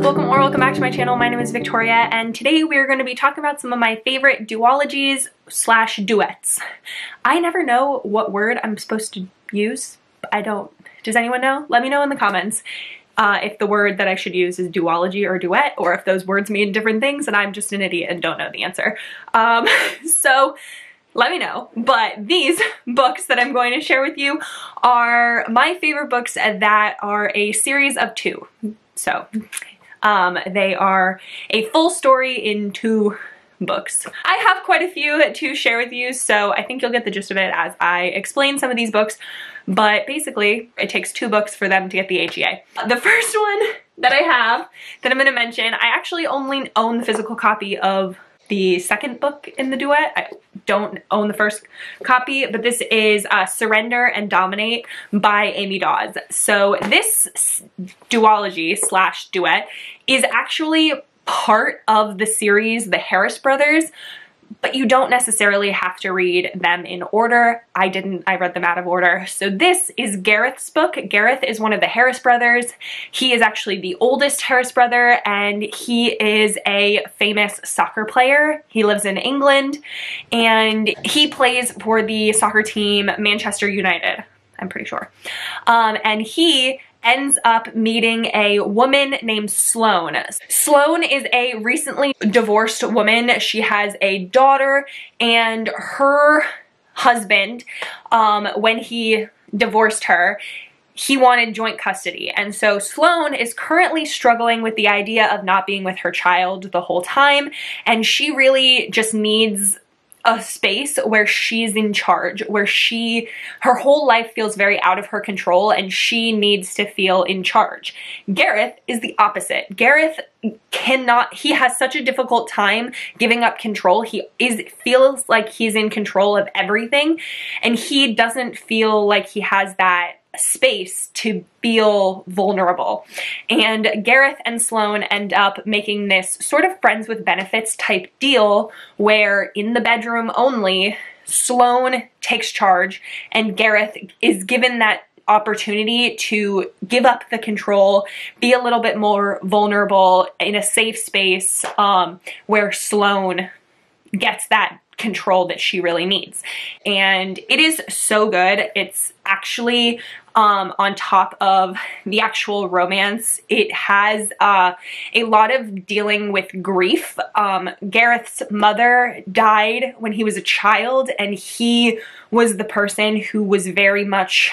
welcome back to my channel. My name is Victoria, and today we're going to be talking about some of my favorite duologies slash duets. I never know what word I'm supposed to use. I don't. Does anyone know? Let me know in the comments if the word that I should use is duology or duet, or if those words mean different things and I'm just an idiot and don't know the answer. So let me know. But these books that I'm going to share with you are my favorite books that are a series of 2. So they are a full story in 2 books. I have quite a few to share with you, so I think you'll get the gist of it as I explain some of these books, but basically it takes 2 books for them to get the HEA. The first one that I have that I'm going to mention, I actually only own the physical copy of the second book in the duet. I don't own the first copy, but this is Surrender and Dominate by Amy Dawes. So this duology slash duet is actually part of the series The Harris Brothers, but you don't necessarily have to read them in order. I didn't, I read them out of order. So this is Gareth's book. Gareth is one of the Harris brothers. He is actually the oldest Harris brother, and he is a famous soccer player. He lives in England, and he plays for the soccer team Manchester United, I'm pretty sure. And he ends up meeting a woman named Sloane. Sloane is a recently divorced woman. She has a daughter, and her husband, when he divorced her, he wanted joint custody. And so Sloane is currently struggling with the idea of not being with her child the whole time, and she really just needs a space where she's in charge, where her whole life feels very out of her control and she needs to feel in charge. Gareth is the opposite. Gareth he has such a difficult time giving up control. He feels like he's in control of everything, and he doesn't feel like he has that space to feel vulnerable. And Gareth and Sloane end up making this sort of friends with benefits type deal where in the bedroom only, Sloane takes charge and Gareth is given that opportunity to give up the control, be a little bit more vulnerable in a safe space where Sloane gets that control that she really needs. And it is so good. It's actually on top of the actual romance, it has a lot of dealing with grief. Gareth's mother died when he was a child, and he was the person who was very much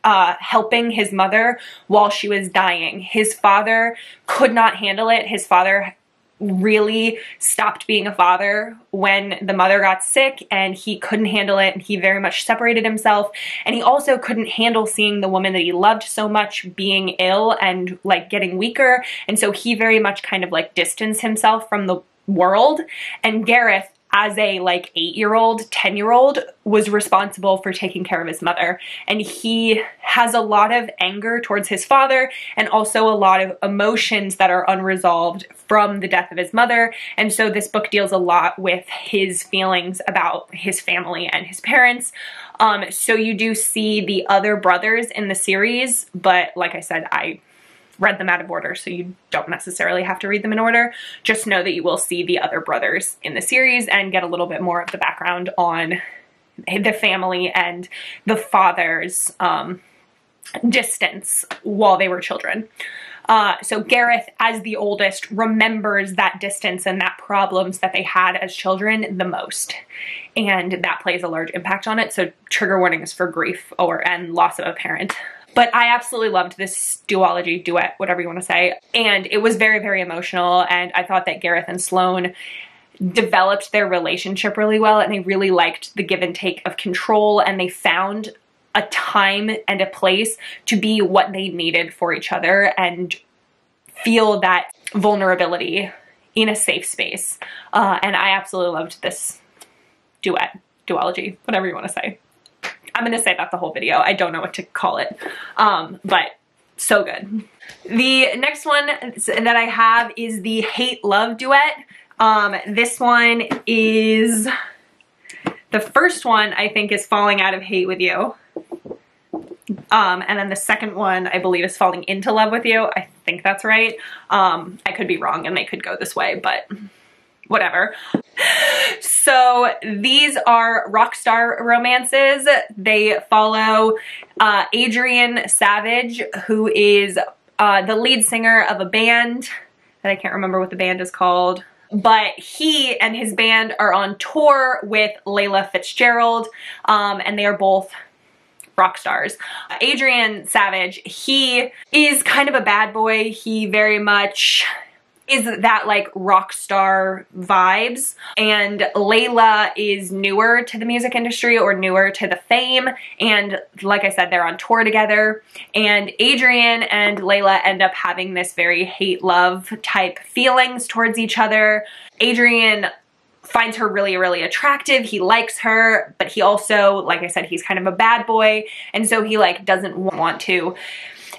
helping his mother while she was dying. His father could not handle it. His father really stopped being a father when the mother got sick, and he couldn't handle it, and he very much separated himself. And he also couldn't handle seeing the woman that he loved so much being ill and like getting weaker, and so he very much kind of like distanced himself from the world. And Gareth, as a like 8-year-old, 10-year-old, was responsible for taking care of his mother. And he has a lot of anger towards his father and also a lot of emotions that are unresolved from the death of his mother. And so this book deals a lot with his feelings about his family and his parents. So you do see the other brothers in the series, but like I said, I read them out of order, so you don't necessarily have to read them in order. Just know that you will see the other brothers in the series and get a little bit more of the background on the family and the father's distance while they were children. So Gareth, as the oldest, remembers that distance and that problems that they had as children the most. And that plays a large impact on it. So trigger warnings for grief and loss of a parent. But I absolutely loved this duology, duet, whatever you want to say. And it was very, very emotional. And I thought that Gareth and Sloane developed their relationship really well. And they really liked the give and take of control. And they found a time and a place to be what they needed for each other and feel that vulnerability in a safe space. And I absolutely loved this duet, duology, whatever you want to say. I'm going to say that the whole video. I don't know what to call it, but so good. The next one that I have is the Hate-Love duet. This one is, the first one I think is Falling Out of Hate with You. And then the second one, I believe, is Falling Into Love with You. I think that's right. I could be wrong and they could go this way, but whatever. So these are rock star romances. They follow Adrian Savage, who is the lead singer of a band that I can't remember what the band is called. But he and his band are on tour with Layla Fitzgerald, and they are both rock stars. Adrian Savage, he is kind of a bad boy. He very much is that like rock star vibes, and Layla is newer to the music industry or newer to the fame, and like I said, they're on tour together, and Adrian and Layla end up having this very hate-love type feelings towards each other. Adrian finds her really, really attractive. He likes her, but he also, like I said, he's kind of a bad boy, and so he like doesn't want to.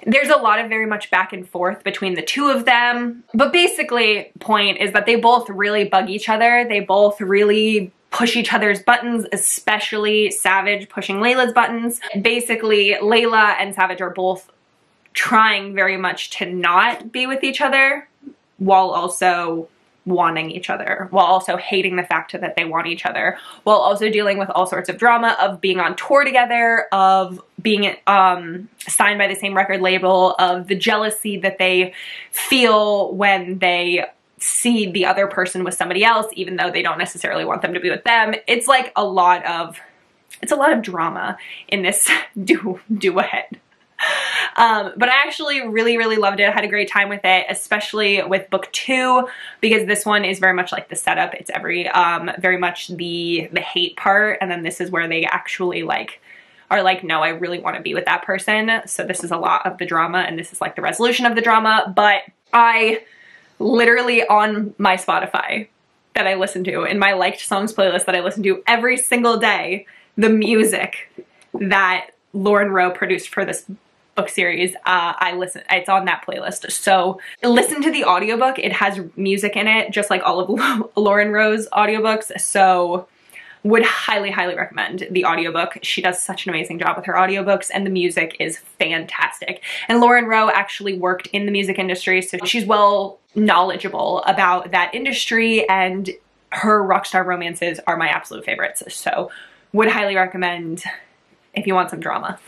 There's a lot of very much back and forth between the two of them, but basically point is that they both really bug each other. They both really push each other's buttons, especially Savage pushing Layla's buttons. Basically, Layla and Savage are both trying very much to not be with each other while also wanting each other, while also hating the fact that they want each other, while also dealing with all sorts of drama of being on tour together, of being signed by the same record label, of the jealousy that they feel when they see the other person with somebody else, even though they don't necessarily want them to be with them. It's like a lot of drama in this duet. But I actually really, really loved it. I had a great time with it, especially with book 2, because this one is very much like the setup. It's very much the hate part, and then this is where they actually like are like, no, I really want to be with that person. So this is a lot of the drama, and this is like the resolution of the drama. But I literally, on my Spotify that I listen to, in my liked songs playlist that I listen to every single day, the music that Lauren Rowe produced for this book series, it's on that playlist. So listen to the audiobook. It has music in it, just like all of Lauren Rowe's audiobooks. So would highly, highly recommend the audiobook. She does such an amazing job with her audiobooks, and the music is fantastic. And Lauren Rowe actually worked in the music industry, so she's well knowledgeable about that industry, and her rockstar romances are my absolute favorites. So would highly recommend if you want some drama.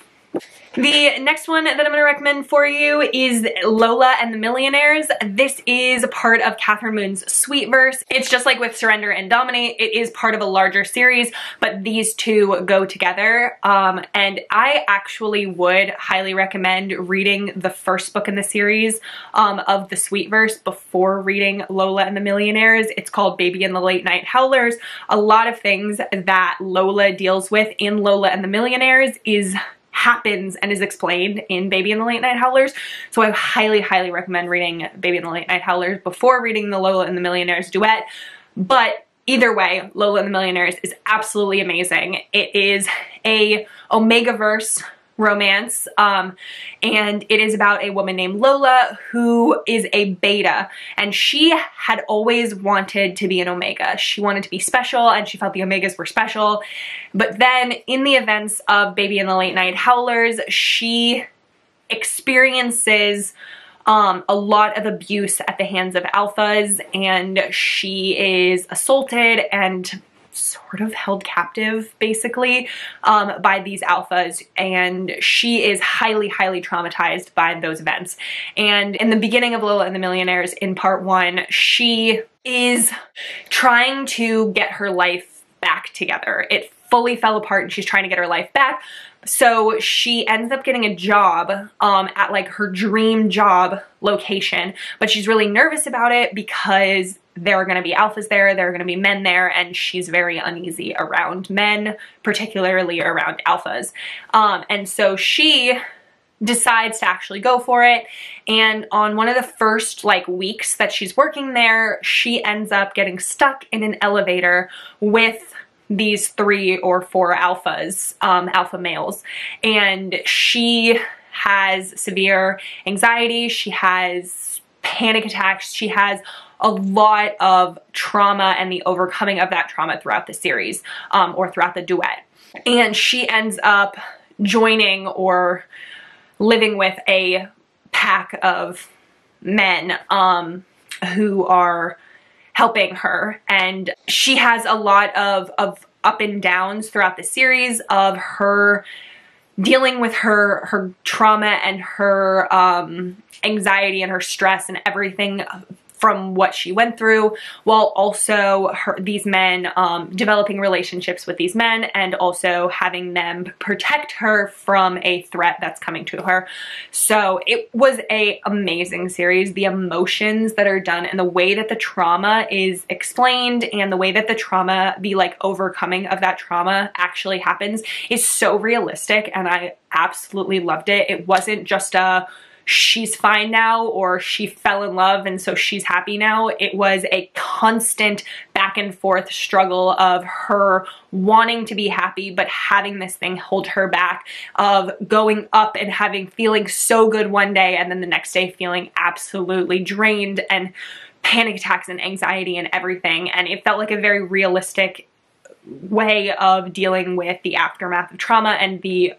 The next one that I'm going to recommend for you is Lola and the Millionaires. This is part of Catherine Moon's Sweetverse. It's just like with Surrender and Dominate. It is part of a larger series, but these two go together. And I actually would highly recommend reading the first book in the series of the Sweetverse before reading Lola and the Millionaires. It's called Baby and the Late Night Howlers. A lot of things that Lola deals with in Lola and the Millionaires happens and is explained in Baby and the Late Night Howlers. So I highly, highly recommend reading Baby and the Late Night Howlers before reading the Lola and the Millionaires duet. But either way, Lola and the Millionaires is absolutely amazing. It is a Omega-verse romance, and it is about a woman named Lola who is a beta, and she had always wanted to be an Omega. She wanted to be special, and she felt the Omegas were special. But then in the events of Baby and the Late Night Howlers, she experiences a lot of abuse at the hands of alphas, and she is assaulted and sort of held captive, basically, by these alphas, and she is highly, highly traumatized by those events. And in the beginning of Lola and the Millionaires, in part 1, she is trying to get her life back together. It fully fell apart, and she's trying to get her life back. So she ends up getting a job at like her dream job location, but she's really nervous about it because there are going to be alphas there, there are going to be men there, and she's very uneasy around men, particularly around alphas. And so she decides to actually go for it, and on one of the first like weeks that she's working there, she ends up getting stuck in an elevator with these 3 or 4 alphas, alpha males, and she has severe anxiety, she has panic attacks, she has a lot of trauma and the overcoming of that trauma throughout the series, or throughout the duet. And she ends up joining or living with a pack of men who are helping her. And she has a lot of up and downs throughout the series of her dealing with her trauma and her anxiety and her stress and everything from what she went through, while also these men developing relationships with these men and also having them protect her from a threat that's coming to her. So it was an amazing series. The emotions that are done and the way that the trauma is explained and the way that the trauma, the like overcoming of that trauma actually happens is so realistic, and I absolutely loved it. It wasn't just a she's fine now or she fell in love and so she's happy now. It was a constant back and forth struggle of her wanting to be happy but having this thing hold her back, of going up and feeling so good one day and then the next day feeling absolutely drained and panic attacks and anxiety and everything. And it felt like a very realistic way of dealing with the aftermath of trauma and the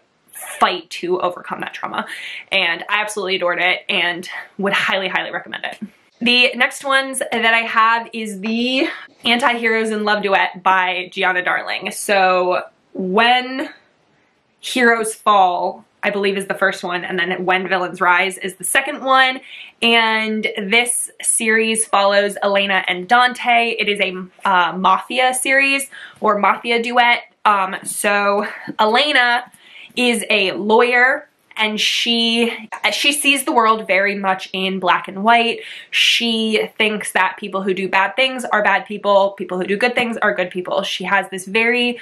fight to overcome that trauma. And I absolutely adored it and would highly, highly recommend it. The next ones that I have is the Anti-Heroes in Love Duet by Gianna Darling. So When Heroes Fall, I believe, is the first one, and then When Villains Rise is the second one. And this series follows Elena and Dante. It is a Mafia series or Mafia duet. So Elena is a lawyer, and she sees the world very much in black and white. She thinks that people who do bad things are bad people, people who do good things are good people. She has this very,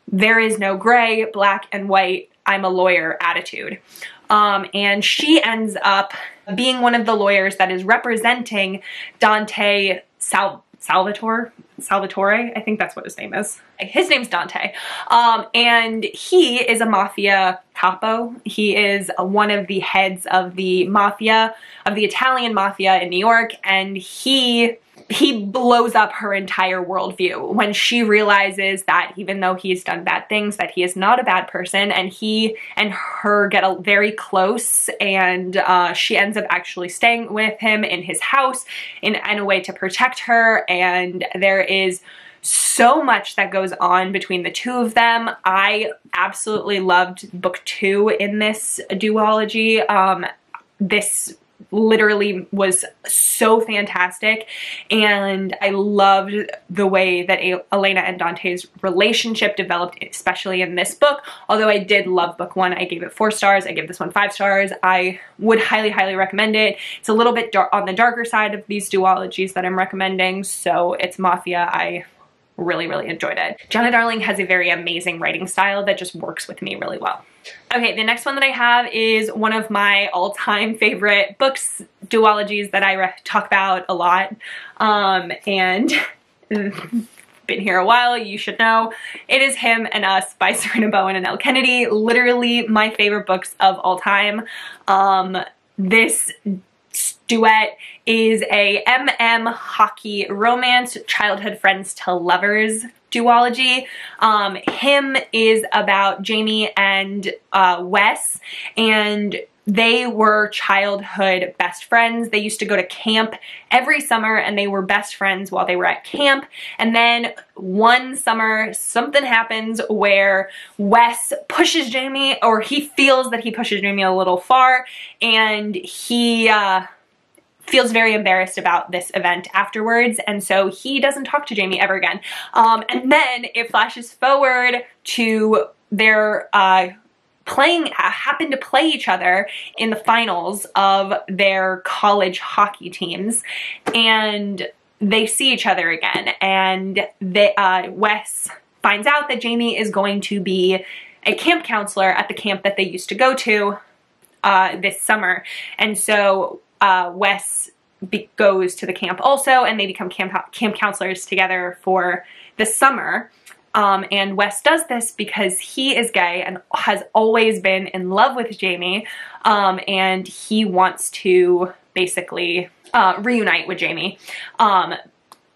there is no gray, black and white, I'm a lawyer attitude. And she ends up being one of the lawyers that is representing Dante Salvatore, I think that's what his name is. His name's Dante. And he is a mafia capo. He is one of the heads of the mafia, of the Italian mafia in New York, and he blows up her entire worldview when she realizes that even though he's done bad things, that he is not a bad person, and he and her get very close, and she ends up actually staying with him in his house in a way to protect her. And there is so much that goes on between the two of them. I absolutely loved book 2 in this duology. This literally was so fantastic, and I loved the way that Elena and Dante's relationship developed, especially in this book. Although I did love book 1, I gave it 4 stars. I give this one 5 stars. I would highly, highly recommend it. It's a little bit on the darker side of these duologies that I'm recommending, so it's Mafia. I really, really enjoyed it. Gianna Darling has a very amazing writing style that just works with me really well. Okay, the next one that I have is one of my all-time favorite books, duologies that I talk about a lot, and been here a while, you should know. It is Him and Us by Serena Bowen and Elle Kennedy. Literally my favorite books of all time. This duet is a hockey romance, childhood friends to lovers duology. Him is about Jamie and Wes, and they were childhood best friends. They used to go to camp every summer, and they were best friends while they were at camp. And then one summer, something happens where Wes pushes Jamie, or he feels that he pushes Jamie a little far, and he feels very embarrassed about this event afterwards, and so he doesn't talk to Jamie ever again. And then it flashes forward to their happen to play each other in the finals of their college hockey teams, and they see each other again, and Wes finds out that Jamie is going to be a camp counselor at the camp that they used to go to this summer. And so Wes goes to the camp also, and they become camp counselors together for the summer. And Wes does this because he is gay and has always been in love with Jamie, and he wants to basically reunite with Jamie.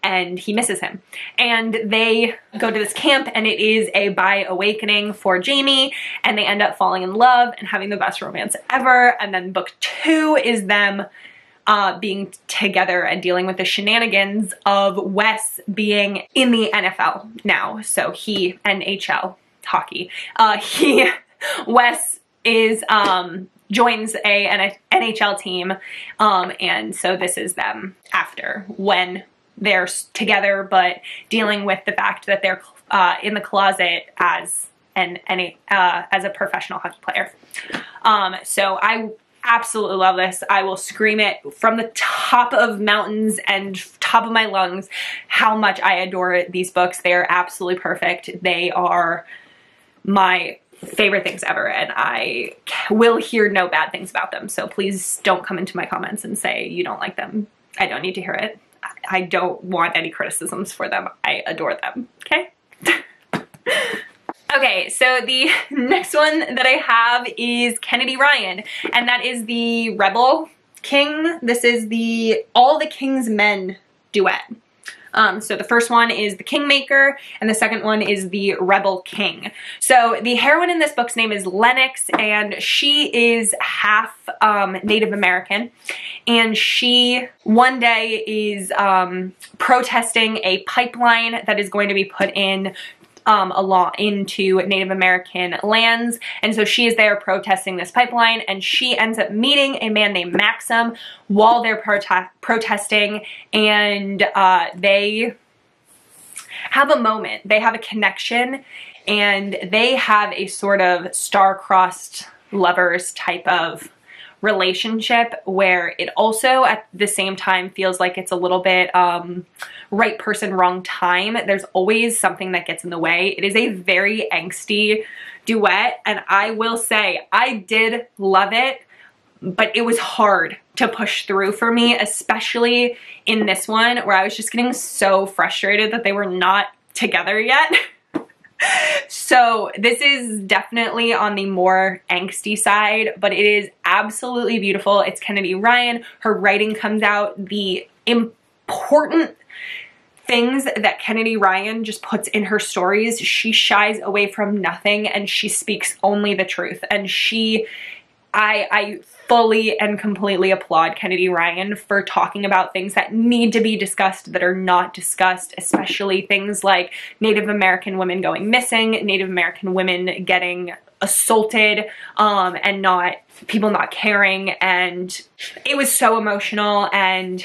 and he misses him. And they go to this camp, and it is a bi awakening for Jamie, and they end up falling in love and having the best romance ever. And then book 2 is them being together and dealing with the shenanigans of Wes being in the NFL now. So he, NHL, hockey, Wes is, joins an NHL team, and so this is them after, when they're together but dealing with the fact that they're in the closet as a professional hockey player. So I absolutely love this. I will scream it from the top of mountains and top of my lungs how much I adore these books. They are absolutely perfect. They are my favorite things ever, and I will hear no bad things about them. So please don't come into my comments and say you don't like them. I don't need to hear it. I don't want any criticisms for them. I adore them, okay? Okay, so the next one that I have is Kennedy Ryan, and that is the Rebel King. This is the All the King's Men duet. So the first one is the Kingmaker, and the second one is the Rebel King. So the heroine in this book's name is Lennox, and she is half Native American, and she one day is protesting a pipeline that is going to be put in into Native American lands, and so she is there protesting this pipeline, and she ends up meeting a man named Maxim while they're protesting, and they have a moment, they have a connection, and they have a sort of star-crossed lovers type of relationship where it also at the same time feels like it's a little bit right person, wrong time. There's always something that gets in the way. It is a very angsty duet, and I will say I did love it, but it was hard to push through for me, especially in this one where I was just getting so frustrated that they were not together yet. So this is definitely on the more angsty side, but it is absolutely beautiful. It's Kennedy Ryan. Her writing comes out. The important things that Kennedy Ryan just puts in her stories, she shies away from nothing, and she speaks only the truth. And I fully and completely applaud Kennedy Ryan for talking about things that need to be discussed that are not discussed, especially things like Native American women going missing, Native American women getting assaulted, and people not caring. And it was so emotional and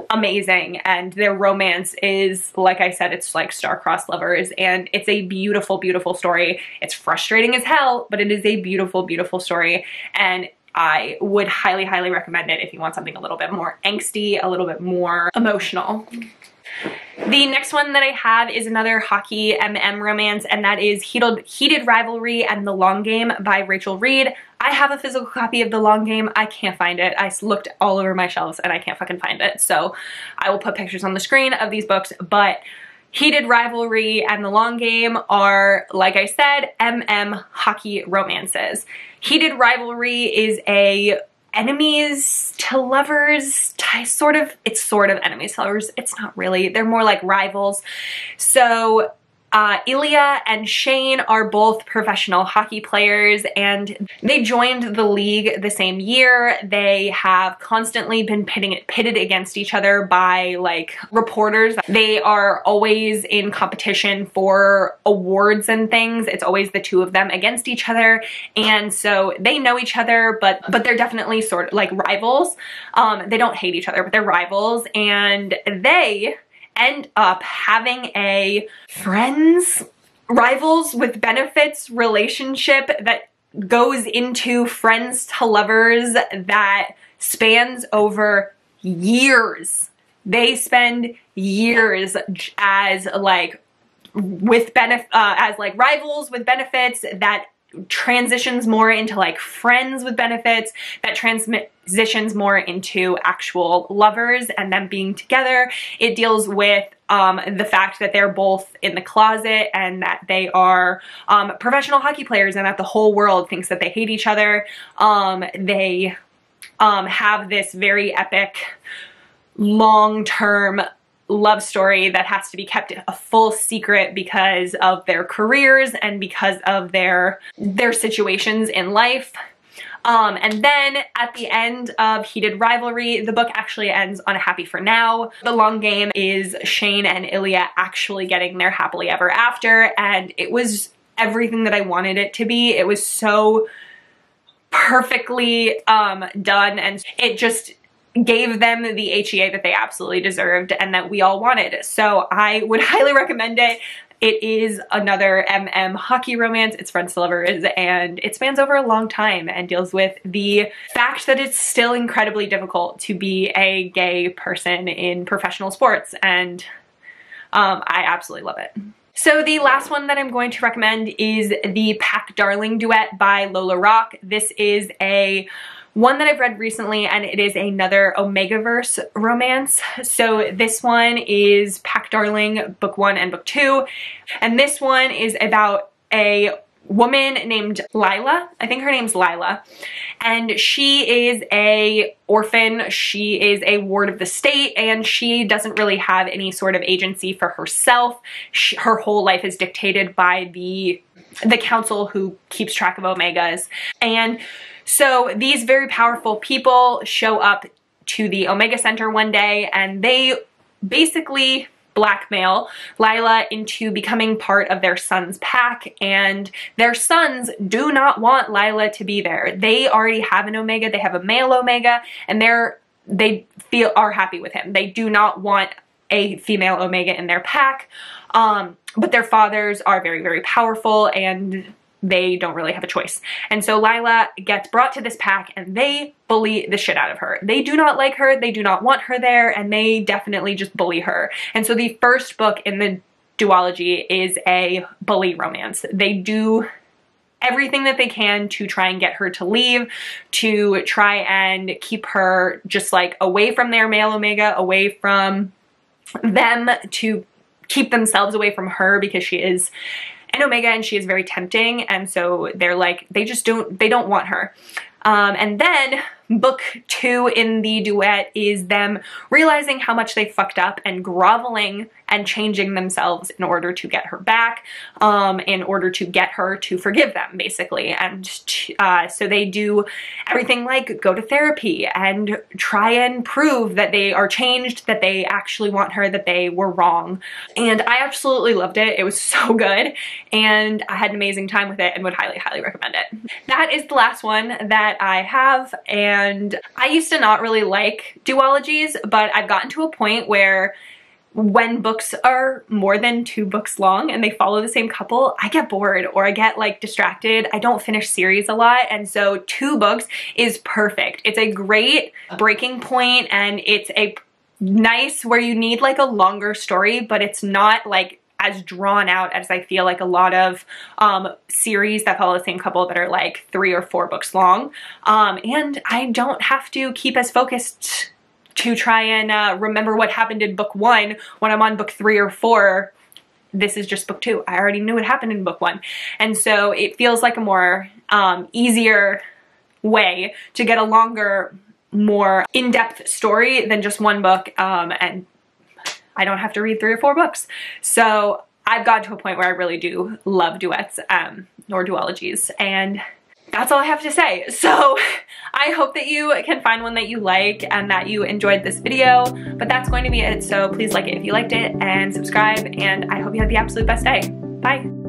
amazing, and their romance is, like I said, it's like star-crossed lovers, and it's a beautiful, beautiful story. It's frustrating as hell, but it is a beautiful, beautiful story, and I would highly, highly recommend it if you want something a little bit more angsty, a little bit more emotional. The next one that I have is another hockey MM romance, and that is Heated Rivalry and The Long Game by Rachel Reed. I have a physical copy of The Long Game. I can't find it. I looked all over my shelves and I can't fucking find it. So I will put pictures on the screen of these books, but Heated Rivalry and The Long Game are, like I said, MM hockey romances. Heated Rivalry is a enemies to lovers sort of. It's sort of enemies to lovers. It's not really. They're more like rivals. So Ilya and Shane are both professional hockey players, and they joined the league the same year. They have constantly been pitted against each other by like reporters. They are always in competition for awards and things. It's always the two of them against each other, and so they know each other, but they're definitely sort of like rivals. They don't hate each other, but they're rivals, and they end up having a rivals with benefits relationship that goes into friends to lovers that spans over years. They spend years as like rivals with benefits that transitions more into like friends with benefits, that transitions more into actual lovers and them being together. It deals with the fact that they're both in the closet and that they are professional hockey players and that the whole world thinks that they hate each other. They have this very epic long-term love story that has to be kept a full secret because of their careers and because of their situations in life. And then at the end of Heated Rivalry, the book actually ends on a happy for now. The long game is Shane and Ilya actually getting their happily ever after, and it was everything that I wanted it to be. It was so perfectly done, and it just gave them the HEA that they absolutely deserved and that we all wanted. So I would highly recommend it. It is another hockey romance. It's friends to lovers, and it spans over a long time and deals with the fact that it's still incredibly difficult to be a gay person in professional sports, and I absolutely love it. So the last one that I'm going to recommend is the Pack Darling Duet by Lola Rock. This is one that I've read recently, and it is another Omegaverse romance. So this one is Pack Darling Book 1 and Book 2, and this one is about a woman named Lila. I think her name's Lila, and she is a orphan. She is a ward of the state, and she doesn't really have any sort of agency for herself. Her whole life is dictated by the council who keeps track of Omegas. And so these very powerful people show up to the Omega Center one day, and they basically blackmail Lila into becoming part of their son's pack, and their sons do not want Lila to be there. They already have an Omega, they have a male Omega, and they are happy with him. They do not want a female Omega in their pack, but their fathers are very, very powerful, and they don't really have a choice. And so Lila gets brought to this pack, and they bully the shit out of her. They do not like her, they do not want her there, and they definitely just bully her. And so the first book in the duology is a bully romance. They do everything that they can to try and get her to leave, to try and keep her just like away from their male Omega, away from them, to keep themselves away from her, because she is an Omega and she is very tempting, and so they're like, they don't want her. And then book 2 in the duet is them realizing how much they fucked up and groveling and changing themselves in order to get her back, in order to get her to forgive them, basically. And so they do everything like go to therapy and try and prove that they are changed, that they actually want her, that they were wrong. And I absolutely loved it. It was so good, and I had an amazing time with it and would highly, highly recommend it. That is the last one that I have, and I used to not really like duologies, but I've gotten to a point where when books are more than 2 books long and they follow the same couple, I get bored or I get like distracted. I don't finish series a lot, and so 2 books is perfect. It's a great breaking point, and it's a nice where you need like a longer story, but it's not like as drawn out as I feel like a lot of series that follow the same couple that are like 3 or 4 books long. And I don't have to keep as focused to try and remember what happened in book 1 when I'm on book 3 or 4. This is just book 2. I already knew what happened in book 1. And so it feels like a more easier way to get a longer, more in-depth story than just 1 book, and I don't have to read 3 or 4 books. So I've gotten to a point where I really do love duets or duologies, and that's all I have to say. So I hope that you can find one that you like and that you enjoyed this video, but that's going to be it. So please like it if you liked it and subscribe, and I hope you have the absolute best day. Bye.